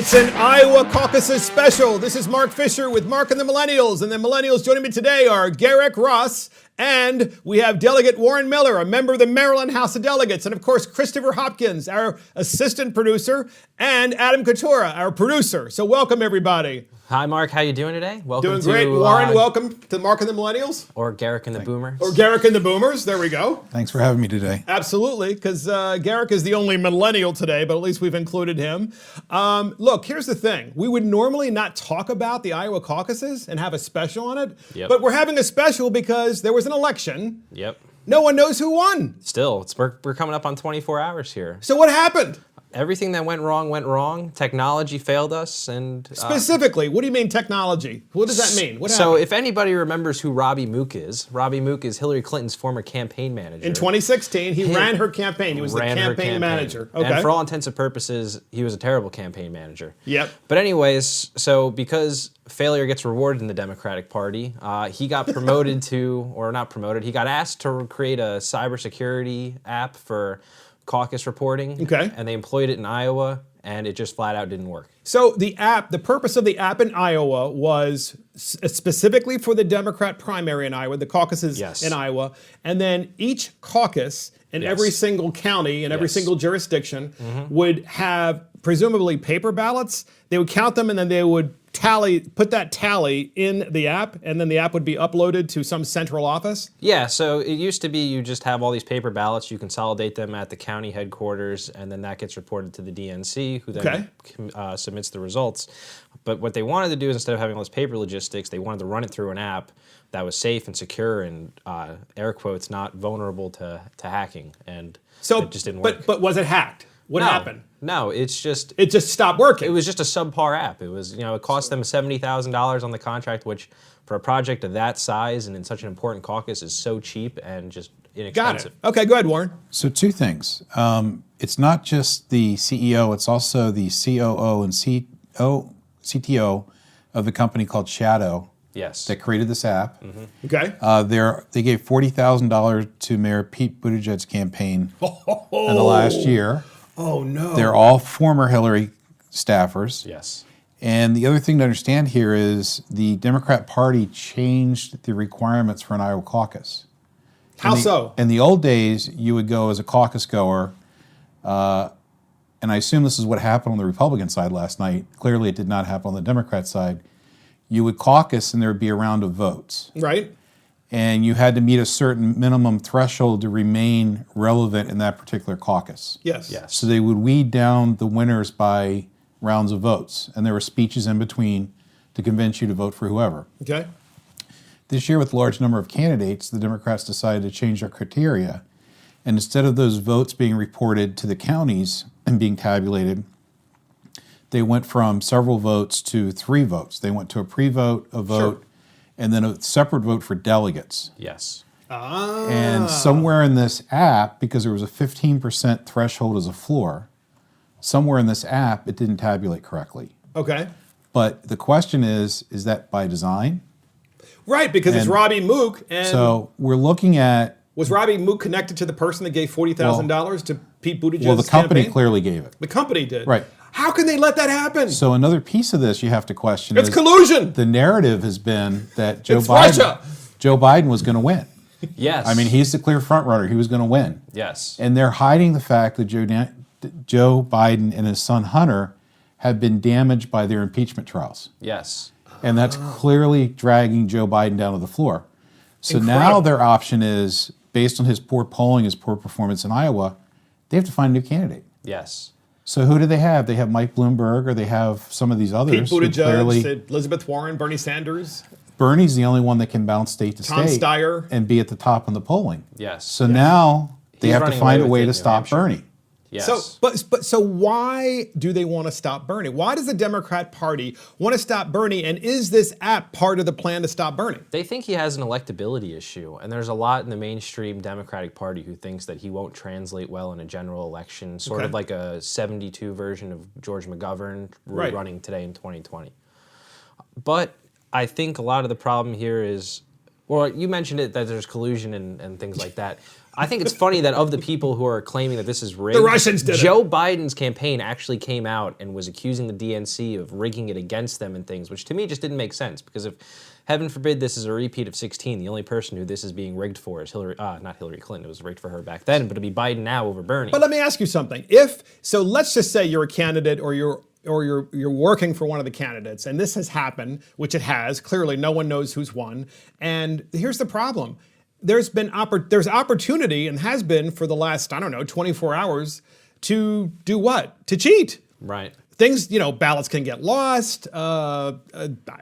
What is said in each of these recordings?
It's an Iowa Caucuses special. This is Mark Fisher with Mark and the Millennials. And the Millennials joining me today are Garrick Ross, and we have Delegate Warren Miller, a member of the Maryland House of Delegates, and of course, Christopher Hopkins, our assistant producer, and Adam Coutura, our producer. So welcome, everybody. Hi, Mark. How you doing today? Welcome Doing great. Warren, welcome to Mark and the Millennials. Or Garrick and the Boomers. Or Garrick and the Boomers. There we go. Thanks for having me today. Absolutely, because Garrick is the only millennial today, but at least we've included him. Look, here's the thing. We would normally not talk about the Iowa caucuses and have a special on it, but we're having a special because there was an election. Yep. No one knows who won. Still, we're coming up on 24 hours here. So what happened? Everything that went wrong. Technology failed us, and specifically, what do you mean technology? What does that mean? What happened? So, if anybody remembers who Robbie Mook is Hillary Clinton's former campaign manager. In 2016, he ran her campaign. He was the campaign manager. Okay. And for all intents and purposes, he was a terrible campaign manager. Yep. But anyways, so because failure gets rewarded in the Democratic Party, he got promoted he got asked to create a cybersecurity app for caucus reporting. Okay. And they employed it in Iowa, and it just flat out didn't work. So the purpose of the app in Iowa was specifically for the Democrat primary in Iowa, the caucuses in Iowa, and then each caucus in every single county and every single jurisdiction would have presumably paper ballots. They would count them, and then they would put that tally in the app, and then the app would be uploaded to some central office? Yeah, so it used to be you just have all these paper ballots, you consolidate them at the county headquarters, and then that gets reported to the DNC, who then submits the results. But what they wanted to do is, instead of having all this paper logistics, they wanted to run it through an app that was safe and secure and, air quotes, not vulnerable to hacking, and it just didn't work. But was it hacked? What happened? No, it just stopped working. It was just a subpar app. It was, it cost them $70,000 on the contract, which for a project of that size and in such an important caucus is so cheap and just inexpensive. Got it. Okay, go ahead, Warren. So two things. It's not just the CEO, it's also the COO and CTO of the company called Shadow. Yes. That created this app. Okay. They gave $40,000 to Mayor Pete Buttigieg's campaign in the last year. Oh, no. They're all former Hillary staffers. Yes. And the other thing to understand here is the Democrat Party changed the requirements for an Iowa caucus. How so? In the old days, you would go as a caucus goer, and I assume this is what happened on the Republican side last night. Clearly, it did not happen on the Democrat side. You would caucus, and there would be a round of votes. Right. And you had to meet a certain minimum threshold to remain relevant in that particular caucus. Yes. So they would weed down the winners by rounds of votes, and there were speeches in between to convince you to vote for whoever. Okay. This year, with a large number of candidates, the Democrats decided to change their criteria, and instead of those votes being reported to the counties and being tabulated, they went from several votes to 3 votes. They went to a pre-vote, a vote, and then a separate vote for delegates. Yes. And somewhere in this app, because there was a 15% threshold as a floor, somewhere in this app, it didn't tabulate correctly. Okay. But the question is that by design? Right, because it's Robbie Mook. And so we're looking at... Was Robbie Mook connected to the person that gave $40,000 to Pete Buttigieg's Well, the company campaign? clearly gave it. The company did. Right. How can they let that happen? So another piece of this you have to question is collusion. The narrative has been that Joe Russia. Biden was going to win. Yes. I mean, he's the clear front runner. He was going to win. Yes. And they're hiding the fact that Joe Biden and his son Hunter have been damaged by their impeachment trials. Yes. And that's clearly dragging Joe Biden down to the floor. So now their option is, based on his poor polling, his poor performance in Iowa, they have to find a new candidate. Yes. So who do they have? They have Mike Bloomberg, or they have some of these others. Pete Buttigieg, Elizabeth Warren, Bernie Sanders. Bernie's the only one that can bounce state to Tom state Steyer. and be at the top in the polling. Yes. So now they have to find a way to stop Bernie. Yes. So why do they want to stop Bernie? Why does the Democrat Party want to stop Bernie? And is this app part of the plan to stop Bernie? They think he has an electability issue, and there's a lot in the mainstream Democratic Party who thinks that he won't translate well in a general election, sort of like a 72 version of George McGovern running today in 2020. But I think a lot of the problem here is, Well, you mentioned it that there's collusion and things like that. I think it's funny that of the people who are claiming that this is rigged, the Russians did Joe it. Biden's campaign actually came out and was accusing the DNC of rigging it against them and things, which to me just didn't make sense, because if, heaven forbid, this is a repeat of 16, the only person who this is being rigged for is not Hillary Clinton. It was rigged for her back then, but it'll be Biden now over Bernie. But let me ask you something. So let's just say you're a candidate or you're working for one of the candidates, and this has happened, which it has. Clearly, no one knows who's won. And here's the problem. There's opportunity, and has been for the last, 24 hours, to do what? To cheat. Right. Things, ballots can get lost.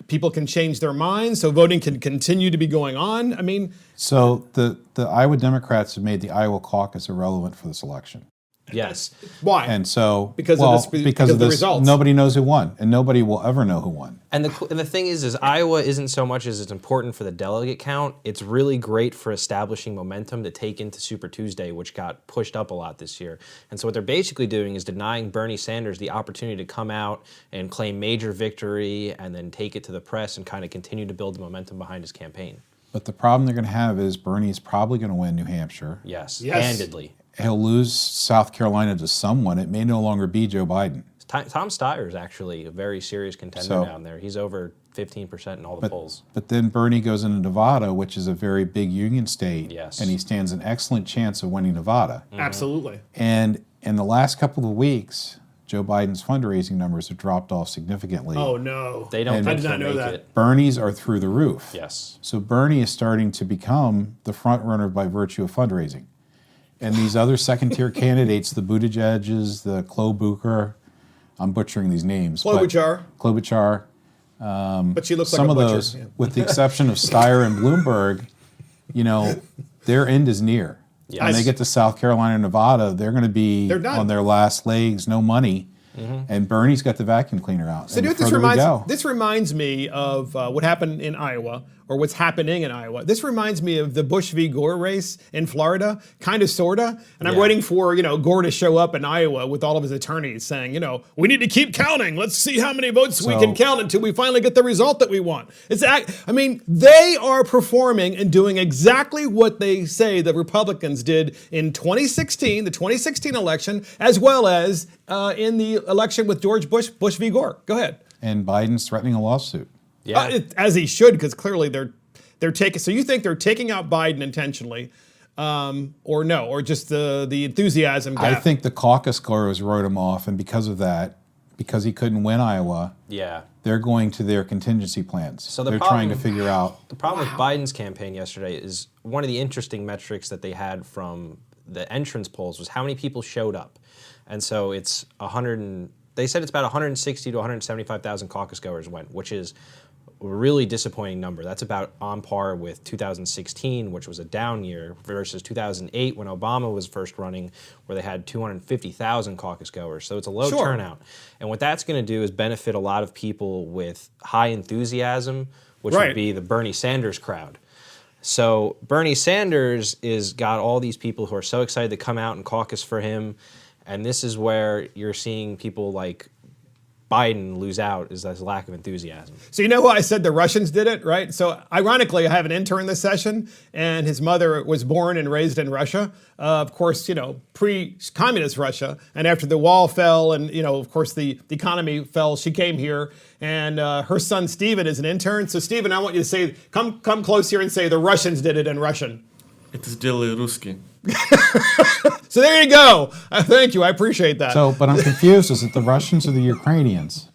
People can change their minds, so voting can continue to be going on. I mean, so the Iowa Democrats have made the Iowa caucus irrelevant for this election. Yes. Why? And so because of the results. Nobody knows who won, and nobody will ever know who won. And the thing is Iowa isn't so much as it's important for the delegate count. It's really great for establishing momentum to take into Super Tuesday, which got pushed up a lot this year. And so what they're basically doing is denying Bernie Sanders the opportunity to come out and claim major victory and then take it to the press and kind of continue to build the momentum behind his campaign. But the problem they're going to have is Bernie's probably going to win New Hampshire. Yes. Handedly. He'll lose South Carolina to someone. It may no longer be Joe Biden. Tom Steyer is actually a very serious contender down there. He's over 15% in all the polls. But then Bernie goes into Nevada, which is a very big union state. Yes. And he stands an excellent chance of winning Nevada. Mm-hmm. Absolutely. And in the last couple of weeks, Joe Biden's fundraising numbers have dropped off significantly. Oh, no. They don't I did not know that. it. Bernie's are through the roof. Yes. So Bernie is starting to become the front runner by virtue of fundraising. And these other second-tier candidates, the Buttigieg's, the Klobuchar, I'm butchering these names. Klobuchar. But she looks like some a of butcher. those, with the exception of Steyer and Bloomberg, their end is near. Yes. When they get to South Carolina and Nevada, they're going to be They're done. on their last legs, no money. And Bernie's got the vacuum cleaner out. So this reminds me of what happened in Iowa, or what's happening in Iowa. This reminds me of the Bush v. Gore race in Florida, kind of, sorta. And I'm waiting for Gore to show up in Iowa with all of his attorneys saying, we need to keep counting. Let's see how many votes we can count until we finally get the result that we want. They are performing and doing exactly what they say the Republicans did in 2016, the 2016 election, as well as in the election with George Bush v. Gore. Go ahead. And Biden's threatening a lawsuit. Yeah. As he should, because clearly they're taking. So you think they're taking out Biden intentionally, or no, or just the enthusiasm gap? I think the caucus goers wrote him off, and because of that, because he couldn't win Iowa, they're going to their contingency plans. So they're trying to figure out. The problem with Biden's campaign yesterday is one of the interesting metrics that they had from the entrance polls was how many people showed up, and so it's 100. They said it's about 160 to 175,000 caucus goers went, which is a really disappointing number. That's about on par with 2016, which was a down year, versus 2008 when Obama was first running, where they had 250,000 caucus goers. So it's a low turnout. And what that's going to do is benefit a lot of people with high enthusiasm, which would be the Bernie Sanders crowd. So Bernie Sanders is got all these people who are so excited to come out and caucus for him. And this is where you're seeing people like Biden lose out, is this lack of enthusiasm. So who I said the Russians did it, right? So ironically, I have an intern this session, and his mother was born and raised in Russia. Of course, pre-communist Russia. And after the wall fell and, of course, the economy fell, she came here. And her son, Steven, is an intern. So, Steven, I want you to say, come close here and say the Russians did it in Russian. Это сделали русские. So there you go. Thank you. I appreciate that. So, but I'm confused. Is it the Russians or the Ukrainians?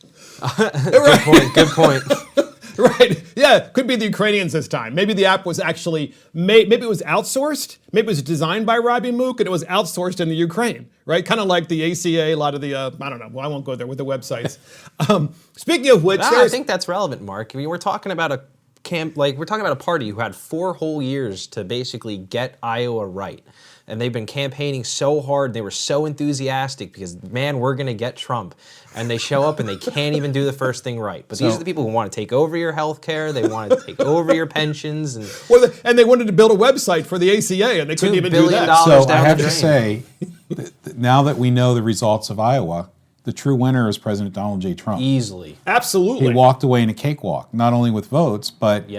Good point. Right. Yeah, could be the Ukrainians this time. Maybe the app was actually made, maybe it was outsourced. Maybe it was designed by Robbie Mook and it was outsourced in the Ukraine, right? Kind of like the ACA, a lot of the, I don't know, well, I won't go there with the websites. Speaking of which, I think that's relevant, Mark. I mean, we're talking about a party who had 4 whole years to basically get Iowa right. And they've been campaigning so hard. They were so enthusiastic because, man, we're going to get Trump. And they show up and they can't even do the first thing right. But these are the people who want to take over your health care. They want to take over your pensions. And they wanted to build a website for the ACA, and they couldn't even do that. So I have to say, now that we know the results of Iowa, the true winner is President Donald J. Trump. Easily. Absolutely. He walked away in a cakewalk, not only with votes, but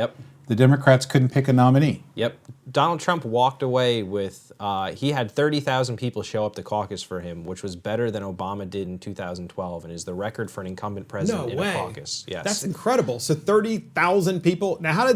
the Democrats couldn't pick a nominee. Yep. Donald Trump walked away with, he had 30,000 people show up to caucus for him, which was better than Obama did in 2012 and is the record for an incumbent president in a caucus. Yes. That's incredible. So 30,000 people. Now, how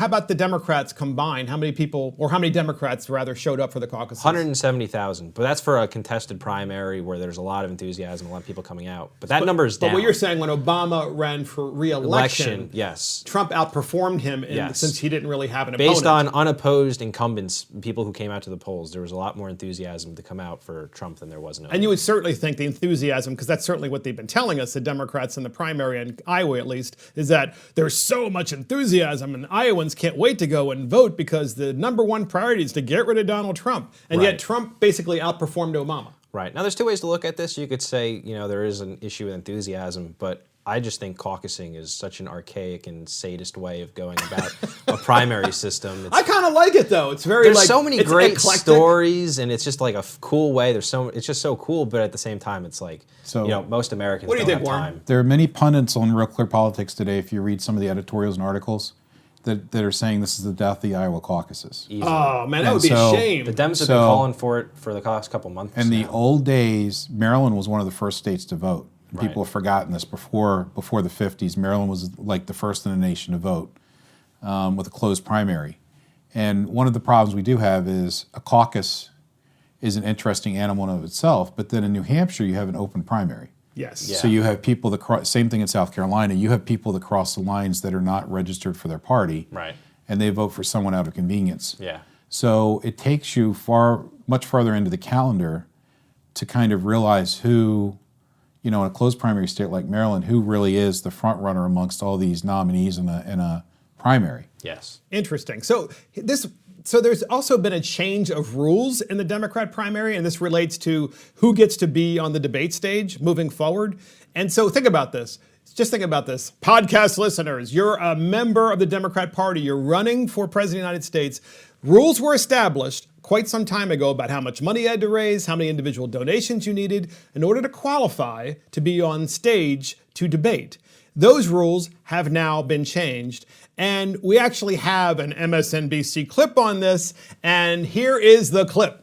about the Democrats combined? How many people, or how many Democrats rather, showed up for the caucuses? 170,000. But that's for a contested primary where there's a lot of enthusiasm, a lot of people coming out. But that number is down. But what you're saying, when Obama ran for re-election, yes, Trump outperformed him since he didn't really have an opponent. Based on unopposed incumbents, people who came out to the polls, there was a lot more enthusiasm to come out for Trump than there was in. And you would certainly think the enthusiasm, because that's certainly what they've been telling us, the Democrats in the primary, in Iowa at least, is that there's so much enthusiasm and Iowans can't wait to go and vote because the number one priority is to get rid of Donald Trump. And yet Trump basically outperformed Obama. Right. Now, there's two ways to look at this. You could say, there is an issue with enthusiasm, but I just think caucusing is such an archaic and sadist way of going about a primary system. I kind of like it, though. It's very there's so many great eclectic stories, and it's just like a cool way. It's just so cool, but at the same time, it's like most Americans don't have time. There are many pundits on Real Clear Politics today. If you read some of the editorials and articles, that are saying this is the death of the Iowa caucuses. Easily. Oh man, that would be a shame. The Dems have been calling for it for the last couple months. In the old days, Maryland was one of the first states to vote. People have forgotten this. Before the 50s, Maryland was like the first in the nation to vote with a closed primary. And one of the problems we do have is a caucus is an interesting animal in of itself, but then in New Hampshire you have an open primary. Yes. Yeah. So you have people that same thing in South Carolina. You have people that cross the lines that are not registered for their party, and they vote for someone out of convenience. Yeah. So it takes you much farther into the calendar to kind of realize who, in a closed primary state like Maryland, who really is the front runner amongst all these nominees in a primary. Yes. Interesting. So there's also been a change of rules in the Democrat primary, and this relates to who gets to be on the debate stage moving forward. And so think about this. Just think about this. Podcast listeners, you're a member of the Democrat Party. You're running for president of the United States. Rules were established quite some time ago about how much money you had to raise, how many individual donations you needed in order to qualify to be on stage to debate. Those rules have now been changed. And we actually have an MSNBC clip on this, and here is the clip.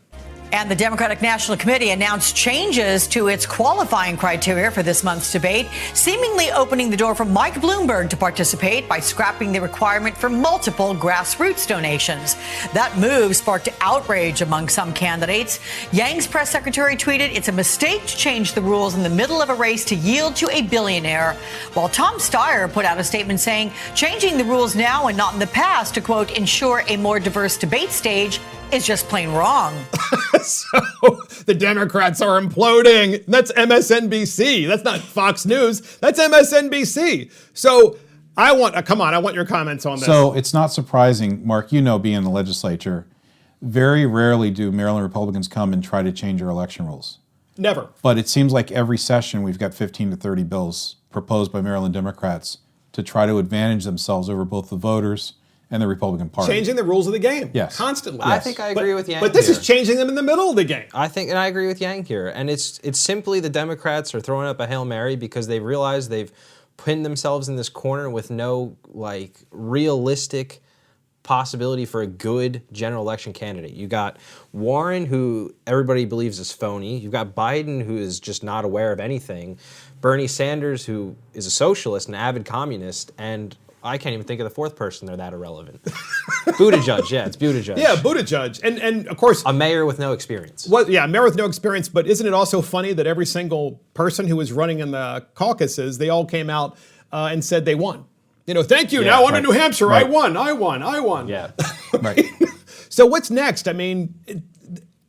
And the Democratic National Committee announced changes to its qualifying criteria for this month's debate, seemingly opening the door for Mike Bloomberg to participate by scrapping the requirement for multiple grassroots donations. That move sparked outrage among some candidates. Yang's press secretary tweeted, "It's a mistake to change the rules in the middle of a race to yield to a billionaire," while Tom Steyer put out a statement saying, "Changing the rules now and not in the past to, quote, ensure a more diverse debate stage is just plain wrong." So the Democrats are imploding. That's MSNBC. That's not Fox News. That's MSNBC. So I want your comments on this. So it's not surprising, Mark, being in the legislature, very rarely do Maryland Republicans come and try to change our election rules. Never. But it seems like every session we've got 15 to 30 bills proposed by Maryland Democrats to try to advantage themselves over both the voters and the Republican Party. Changing the rules of the game. Yes. Constantly. I think I agree with Yang. But this is changing them in the middle of the game. I agree with Yang here. And it's simply the Democrats are throwing up a Hail Mary because they realize they've pinned themselves in this corner with no realistic possibility for a good general election candidate. You got Warren, who everybody believes is phony. You've got Biden, who is just not aware of anything. Bernie Sanders, who is a socialist, an avid communist, and I can't even think of the fourth person. They're that irrelevant. Buttigieg, yeah, it's Buttigieg. Yeah, Buttigieg. And of course, a mayor with no experience. Well, yeah, a mayor with no experience, but isn't it also funny that every single person who was running in the caucuses, they all came out and said they won. Thank you. Yeah, now on to New Hampshire. Right. I won. Yeah. Right. So what's next? I mean,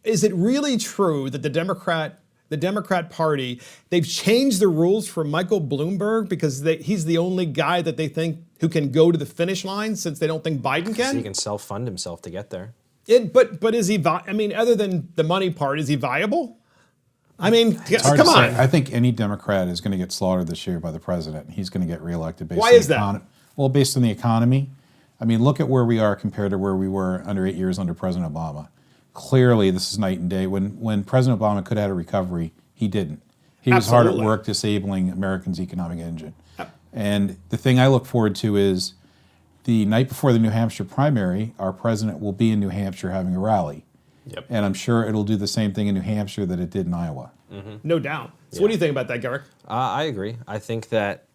is it really true that the Democrat Party, they've changed the rules for Michael Bloomberg because he's the only guy that they think who can go to the finish line since they don't think Biden can? So he can self-fund himself to get there. But is he, other than the money part, is he viable? I mean, come on. I think any Democrat is going to get slaughtered this year by the president. He's going to get reelected based Why on is the that? Well, based on the economy. I mean, look at where we are compared to where we were under 8 years under President Obama. Clearly, this is night and day. When President Obama could have had a recovery, he didn't. He was hard at work disabling Americans' economic engine. And the thing I look forward to is the night before the New Hampshire primary, our president will be in New Hampshire having a rally. Yep. And I'm sure it'll do the same thing in New Hampshire that it did in Iowa. No doubt. So what do you think about that, Garrick? I agree. I think that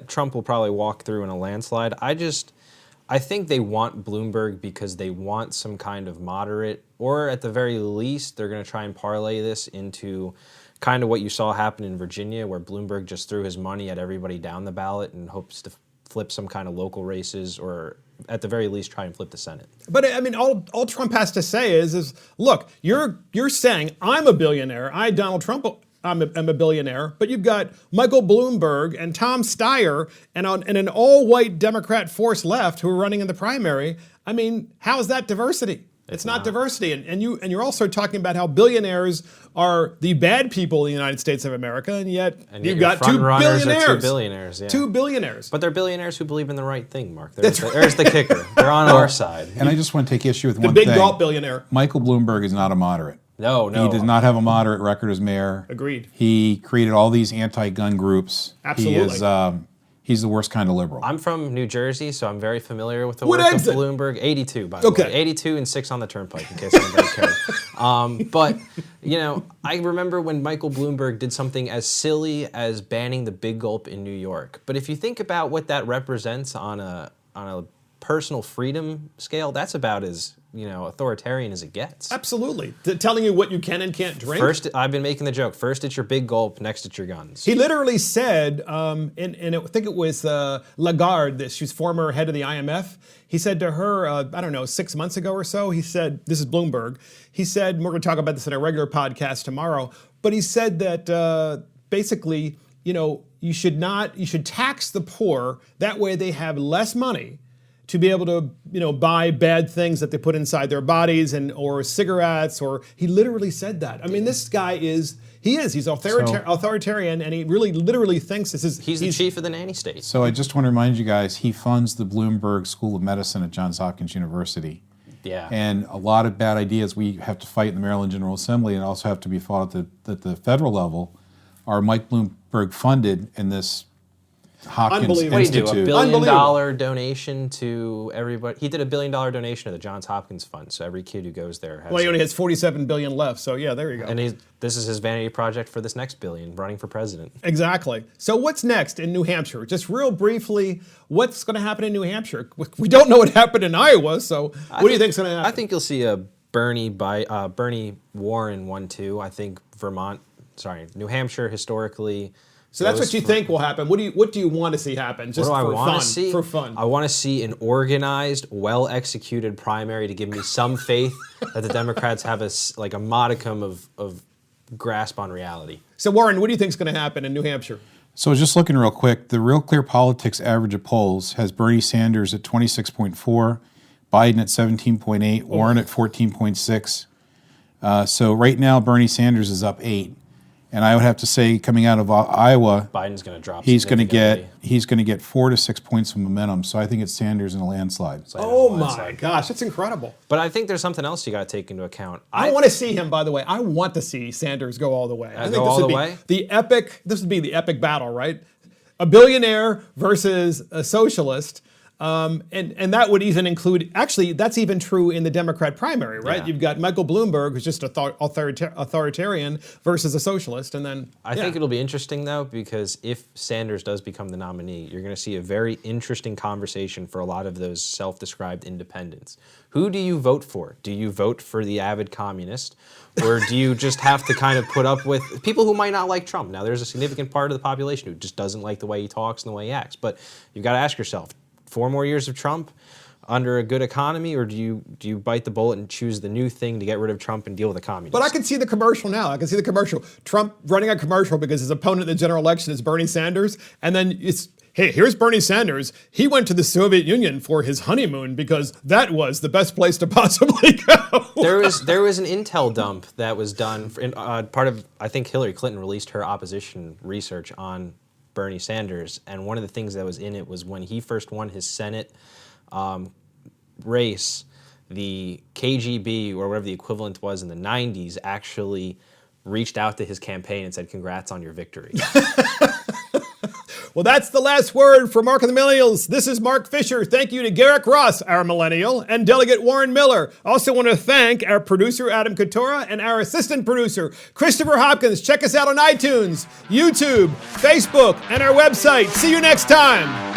Trump will probably walk through in a landslide. I think they want Bloomberg because they want some kind of moderate, or at the very least, they're going to try and parlay this into kind of what you saw happen in Virginia, where Bloomberg just threw his money at everybody down the ballot and hopes to flip some kind of local races, or at the very least try and flip the Senate. But I mean, all Trump has to say is look, you're saying I'm a billionaire. Donald Trump, I'm a billionaire. But you've got Michael Bloomberg and Tom Steyer and an all-white Democrat force left who are running in the primary. I mean, how is that diversity? It's not diversity, and you're also talking about how billionaires are the bad people in the United States of America, and yet you've got two billionaires. Yeah. 2 billionaires. But they're billionaires who believe in the right thing, Mark. There's the kicker. They're on our side. And I just want to take issue with one The big thing. Gulp billionaire. Michael Bloomberg is not a moderate. No. He does not have a moderate record as mayor. Agreed. He created all these anti-gun groups. Absolutely. He's the worst kind of liberal. I'm from New Jersey, so I'm very familiar with the What work exit? of Bloomberg. 82, by the way. 82 and 6 on the turnpike, in case anybody cared. But, I remember when Michael Bloomberg did something as silly as banning the Big Gulp in New York. But if you think about what that represents on a personal freedom scale, that's about as authoritarian as it gets. Absolutely. Telling you what you can and can't drink. First, I've been making the joke. First, it's your Big Gulp. Next, it's your guns. He literally said, and I think it was Lagarde, she's former head of the IMF. He said to her, 6 months ago or so, he said, this is Bloomberg, he said, and we're going to talk about this in a regular podcast tomorrow, but he said that basically, you should tax the poor. That way they have less money to be able to, buy bad things that they put inside their bodies or cigarettes, or he literally said that. I mean, this guy he's authoritarian, and he really literally thinks he's the chief of the nanny state. So I just want to remind you guys, he funds the Bloomberg School of Medicine at Johns Hopkins University. Yeah. And a lot of bad ideas we have to fight in the Maryland General Assembly and also have to be fought at the federal level are Mike Bloomberg funded in this Hopkins Institute. What did he do? $1 billion donation to everybody? He did $1 billion donation to the Johns Hopkins Fund, so every kid who goes there has. Well, he only has $47 billion left, so yeah, there you go. And this is his vanity project for this next billion, running for president. Exactly. So what's next in New Hampshire? Just real briefly, what's going to happen in New Hampshire? We don't know what happened in Iowa, so what do you think's going to happen? I think you'll see a Bernie Warren 1-2. I think New Hampshire historically. So that's what you think will happen. What do you want to see happen? Just what do for I want fun. to see? For fun. I want to see an organized, well-executed primary to give me some faith that the Democrats have a modicum of grasp on reality. So Warren, what do you think is going to happen in New Hampshire? So just looking real quick, the Real Clear Politics average of polls has Bernie Sanders at 26.4, Biden at 17.8, Warren at 14.6. So right now, Bernie Sanders is up 8. And I would have to say, coming out of Iowa, Biden's going to drop. He's going to get 4 to 6 points of momentum. So I think it's Sanders in a landslide. Oh my gosh, that's incredible! But I think there's something else you got to take into account. I want to see him. By the way, I want to see Sanders go all the way. I think go this all would the be way? This would be the epic battle, right? A billionaire versus a socialist. And that would even include, actually, that's even true in the Democrat primary, right? Yeah. You've got Michael Bloomberg, who's just authoritarian, versus a socialist, and then I think it'll be interesting, though, because if Sanders does become the nominee, you're going to see a very interesting conversation for a lot of those self-described independents. Who do you vote for? Do you vote for the avid communist? Or do you just have to kind of put up with people who might not like Trump? Now, there's a significant part of the population who just doesn't like the way he talks and the way he acts. But you've got to ask yourself, 4 more years of Trump under a good economy, or do you bite the bullet and choose the new thing to get rid of Trump and deal with the communists? But I can see the commercial now. I can see the commercial. Trump running a commercial because his opponent in the general election is Bernie Sanders, and then it's, hey, here's Bernie Sanders. He went to the Soviet Union for his honeymoon because that was the best place to possibly go. There was an intel dump that was done part of, I think Hillary Clinton released her opposition research on Bernie Sanders, and one of the things that was in it was when he first won his Senate race, the KGB, or whatever the equivalent was in the 90s, actually reached out to his campaign and said, "Congrats on your victory." Well, that's the last word for Mark and the Millennials. This is Mark Fisher. Thank you to Garrick Ross, our millennial, and Delegate Warren Miller. Also want to thank our producer, Adam Coutura, and our assistant producer, Christopher Hopkins. Check us out on iTunes, YouTube, Facebook, and our website. See you next time.